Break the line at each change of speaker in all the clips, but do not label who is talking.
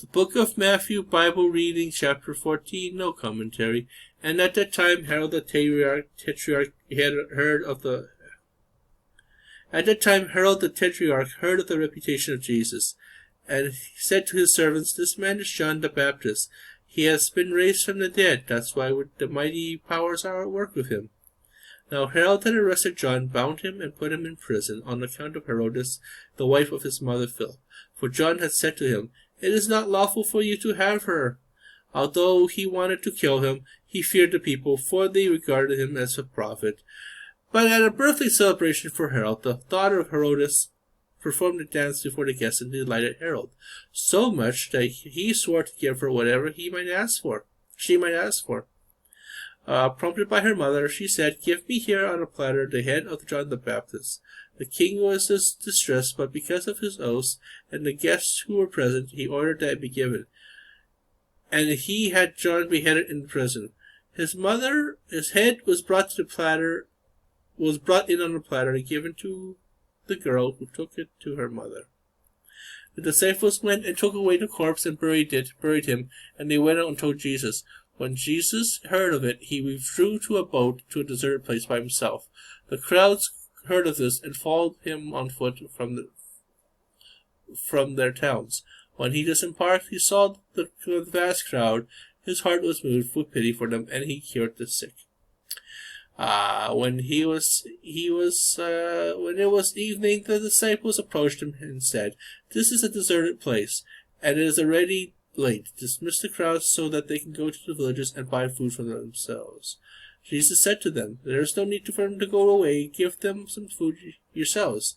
The Book of Matthew, Bible reading, chapter 14, no commentary. And at that time Herod the Tetrarch had heard of the reputation of Jesus, and he said to his servants, "This man is John the Baptist. He has been raised from the dead. That's why the mighty powers are at work with him." Now Herod had arrested John, bound him, and put him in prison on account of Herodias, the wife of his mother Philip. For John had said to him, "It is not lawful for you to have her." Although he wanted to kill him, he feared the people, for they regarded him as a prophet. But at a birthday celebration for Herod, the daughter of Herodias performed a dance before the guests and delighted Herod, so much that he swore to give her whatever she might ask for. Prompted by her mother, she said, "Give me here on a platter the head of John the Baptist." The king was distressed, but because of his oaths and the guests who were present, he ordered that it be given. And he had John beheaded in prison. His head was brought in on a platter and given to the girl, who took it to her mother. The disciples went and took away the corpse and buried him, and they went out and told Jesus. When Jesus heard of it, he withdrew to a boat to a deserted place by himself. The crowds heard of this and followed him on foot from their towns. When he disembarked, he saw the vast crowd. His heart was moved with pity for them, and he cured the sick. When it was evening, the disciples approached him and said, "This is a deserted place, and it is already late. Dismiss the crowds so that they can go to the villages and buy food for themselves." Jesus said to them, "There is no need for them to go away. Give them some food yourselves."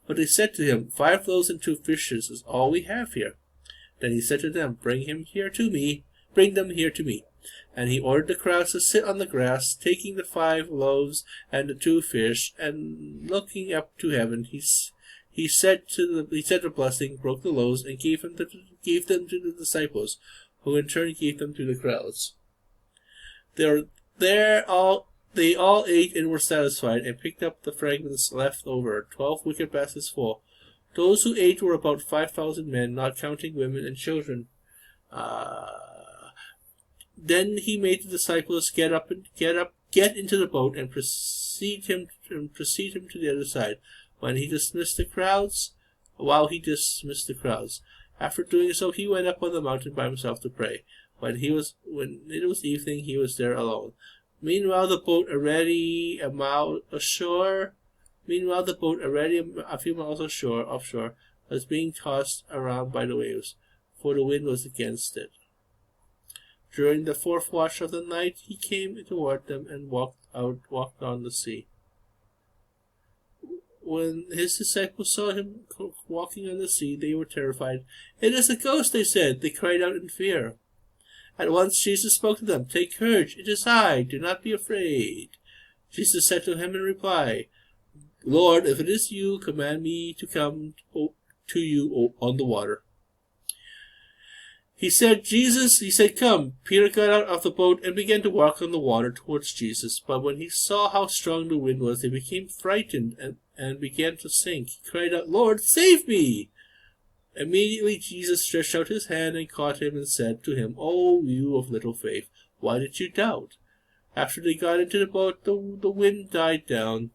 But they said to him, 5 loaves and 2 fishes is all we have here." Then he said to them, Bring them here to me. And he ordered the crowds to sit on the grass, taking the 5 loaves and the 2 fish, and looking up to heaven, he said the blessing, broke the loaves, and gave them to the disciples, who in turn gave them to the crowds. They all ate and were satisfied, and picked up the fragments left over, 12 wicker baskets full. Those who ate were about 5,000 men, not counting women and children. Then he made the disciples get into the boat, and proceed him to the other side. While he dismissed the crowds. After doing so, he went up on the mountain by himself to pray. When it was evening, he was there alone. Meanwhile, the boat already a few miles offshore, was being tossed around by the waves, for the wind was against it. During the 4th watch of the night, he came toward them and walked on the sea. When his disciples saw him walking on the sea, they were terrified. "It is a ghost," they said. They cried out in fear. At once Jesus spoke to them. "Take courage, it is I. Do not be afraid." Jesus said to him in reply, "Lord, if it is you, command me to come to you on the water." He said, "Come." Peter got out of the boat and began to walk on the water towards Jesus. But when he saw how strong the wind was, he became frightened and began to sink. He cried out, "Lord, save me!" Immediately Jesus stretched out his hand and caught him and said to him, "O you of little faith, why did you doubt?" After they got into the boat, the wind died down.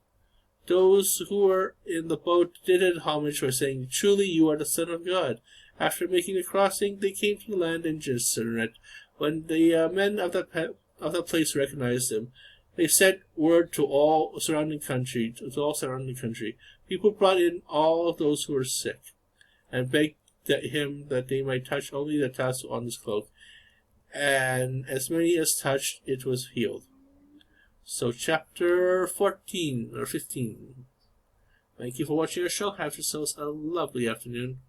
Those who were in the boat did him homage by saying, "Truly you are the Son of God." After making the crossing, they came to the land in Gennesaret. When the men of that place recognized him, they sent word to all surrounding country. People brought in all of those who were sick, and begged him that they might touch only the tassel on his cloak. And as many as touched it was healed. So chapter 14 or 15. Thank you for watching our show. Have yourselves a lovely afternoon.